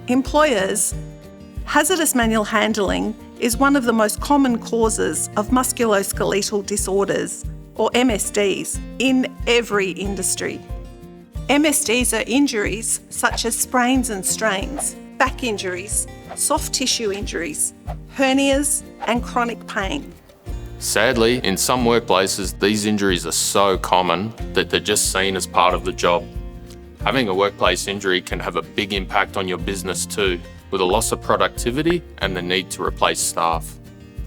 Employers, hazardous manual handling is one of the most common causes of musculoskeletal disorders, or MSDs, in every industry. MSDs are injuries such as sprains and strains, back injuries, soft tissue injuries, hernias, and chronic pain. Sadly, in some workplaces, these injuries are so common that they're just seen as part of the job. Having a workplace injury can have a big impact on your business too, with a loss of productivity and the need to replace staff.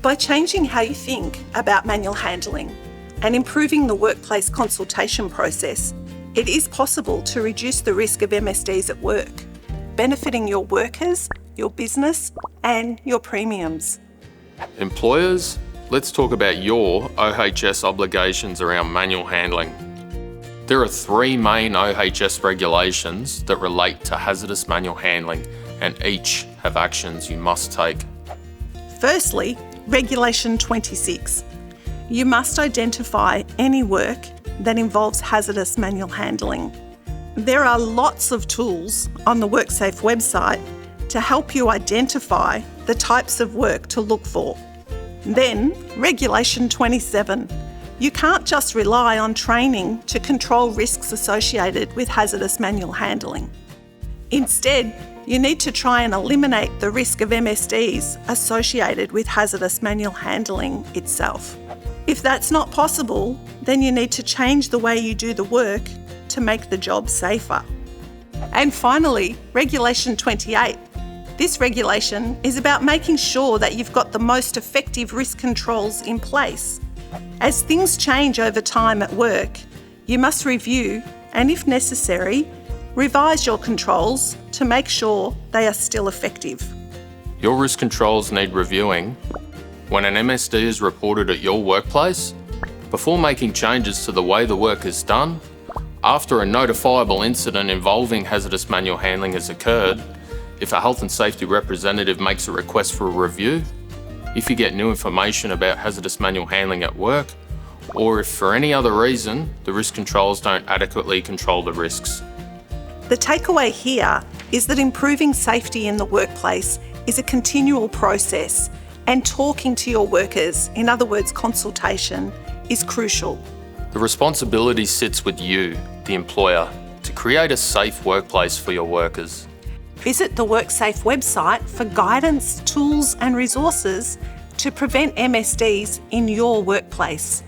By changing how you think about manual handling and improving the workplace consultation process, it is possible to reduce the risk of MSDs at work, benefiting your workers, your business, and your premiums. Employers, let's talk about your OHS obligations around manual handling. There are 3 main OHS regulations that relate to hazardous manual handling, and each have actions you must take. Firstly, Regulation 26. You must identify any work that involves hazardous manual handling. There are lots of tools on the WorkSafe website to help you identify the types of work to look for. Then, Regulation 27. You can't just rely on training to control risks associated with hazardous manual handling. Instead, you need to try and eliminate the risk of MSDs associated with hazardous manual handling itself. If that's not possible, then you need to change the way you do the work to make the job safer. And finally, Regulation 28. This regulation is about making sure that you've got the most effective risk controls in place. As things change over time at work, you must review and, if necessary, revise your controls to make sure they are still effective. Your risk controls need reviewing. When an MSD is reported at your workplace, before making changes to the way the work is done, after a notifiable incident involving hazardous manual handling has occurred, if a health and safety representative makes a request for a review, if you get new information about hazardous manual handling at work, or if for any other reason the risk controls don't adequately control the risks. The takeaway here is that improving safety in the workplace is a continual process, and talking to your workers, in other words consultation, is crucial. The responsibility sits with you, the employer, to create a safe workplace for your workers. Visit the WorkSafe website for guidance, tools and resources to prevent MSDs in your workplace.